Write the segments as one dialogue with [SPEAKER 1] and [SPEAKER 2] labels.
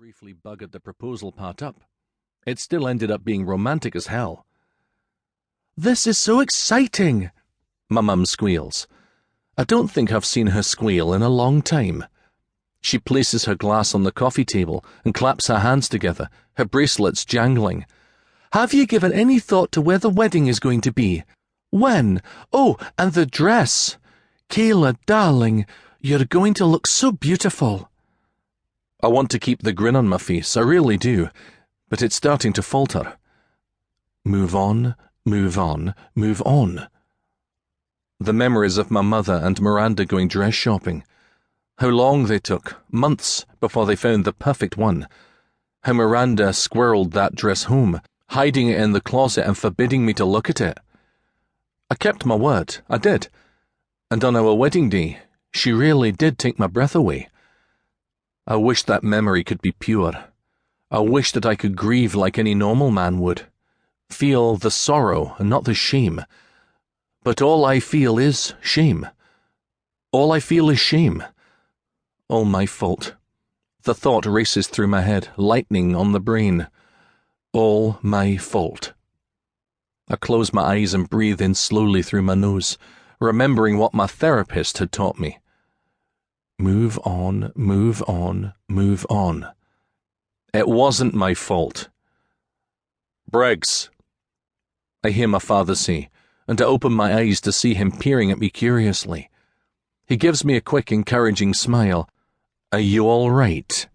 [SPEAKER 1] briefly buggered the proposal part up. It still ended up being romantic as hell. "This is so exciting," my mum squeals. I don't think I've seen her squeal in a long time. She places her glass on the coffee table and claps her hands together, her bracelets jangling. "Have you given any thought to where the wedding is going to be? When? Oh, and the dress. Kayla, darling, you're going to look so beautiful." I want to keep the grin on my face, I really do, but it's starting to falter. Move on, move on, move on. The memories of my mother and Miranda going dress shopping. How long they took, months, before they found the perfect one. How Miranda squirreled that dress home, hiding it in the closet and forbidding me to look at it. I kept my word, I did. And on our wedding day, she really did take my breath away. I wish that memory could be pure. I wish that I could grieve like any normal man would. Feel the sorrow and not the shame. But all I feel is shame. All I feel is shame. All my fault. The thought races through my head, lightning on the brain. All my fault. I close my eyes and breathe in slowly through my nose, remembering what my therapist had taught me. Move on, move on, move on. It wasn't my fault. "Brigs," I hear my father say, and I open my eyes to see him peering at me curiously. He gives me a quick, encouraging smile. "Are you all right?"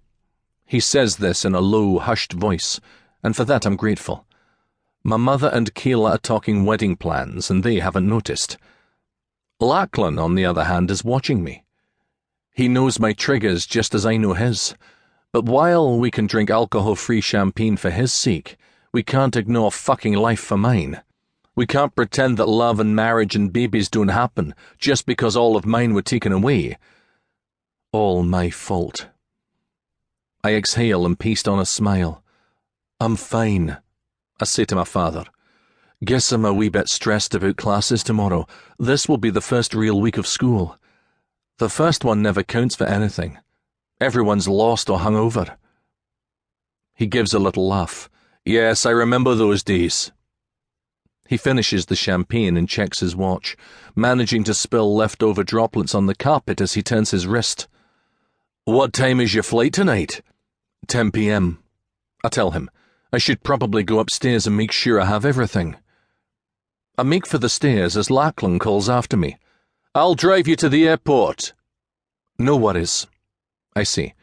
[SPEAKER 1] He says this in a low, hushed voice, and for that I'm grateful. My mother and Kayla are talking wedding plans, and they haven't noticed. Lachlan, on the other hand, is watching me. He knows my triggers just as I know his, but while we can drink alcohol-free champagne for his sake, we can't ignore fucking life for mine. We can't pretend that love and marriage and babies don't happen just because all of mine were taken away. All my fault. I exhale and paste on a smile. "I'm fine," I say to my father. "Guess I'm a wee bit stressed about classes tomorrow. This will be the first real week of school. The first one never counts for anything. Everyone's lost or hungover." He gives a little laugh. "Yes, I remember those days." He finishes the champagne and checks his watch, managing to spill leftover droplets on the carpet as he turns his wrist. "What time is your flight tonight?" 10 p.m. I tell him. I should probably go upstairs and make sure I have everything. I make for the stairs as Lachlan calls after me. "I'll drive you to the airport." "No worries," I say.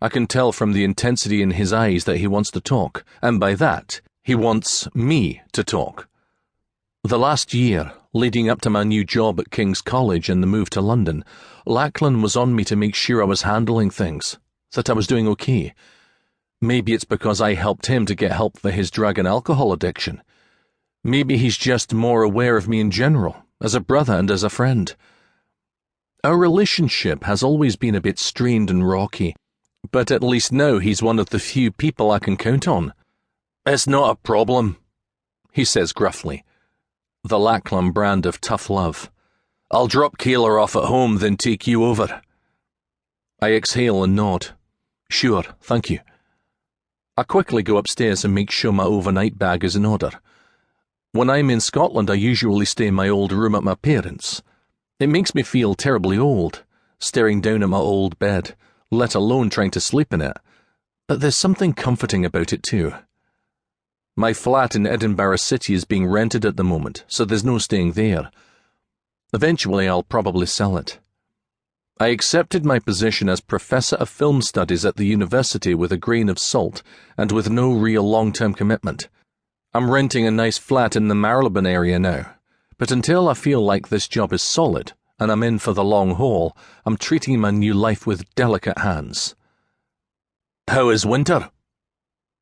[SPEAKER 1] I can tell from the intensity in his eyes that he wants to talk, and by that, he wants me to talk. The last year, leading up to my new job at King's College and the move to London, Lachlan was on me to make sure I was handling things, that I was doing okay. Maybe it's because I helped him to get help for his drug and alcohol addiction. Maybe he's just more aware of me in general, as a brother and as a friend. Our relationship has always been a bit strained and rocky, but at least now he's one of the few people I can count on. "It's not a problem," he says gruffly. The Lachlan brand of tough love. "I'll drop Kayla off at home, then take you over." I exhale and nod. "Sure, thank you." I quickly go upstairs and make sure my overnight bag is in order. When I'm in Scotland, I usually stay in my old room at my parents'. It makes me feel terribly old, staring down at my old bed, let alone trying to sleep in it. But there's something comforting about it too. My flat in Edinburgh City is being rented at the moment, so there's no staying there. Eventually, I'll probably sell it. I accepted my position as Professor of Film Studies at the university with a grain of salt and with no real long-term commitment. I'm renting a nice flat in the Marylebone area now, but until I feel like this job is solid and I'm in for the long haul, I'm treating my new life with delicate hands. "How is winter?"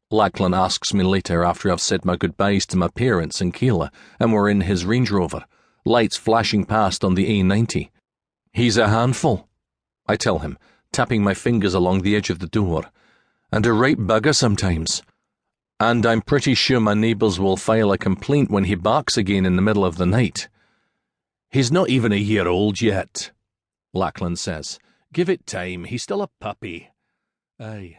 [SPEAKER 1] Lachlan asks me later after I've said my goodbyes to my parents and Kayla and we're in his Range Rover, lights flashing past on the A90. "He's a handful," I tell him, tapping my fingers along the edge of the door. "And a right bugger sometimes. And I'm pretty sure my neighbours will file a complaint when he barks again in the middle of the night." "He's not even a year old yet," Lachlan says. "Give it time, he's still a puppy." Aye.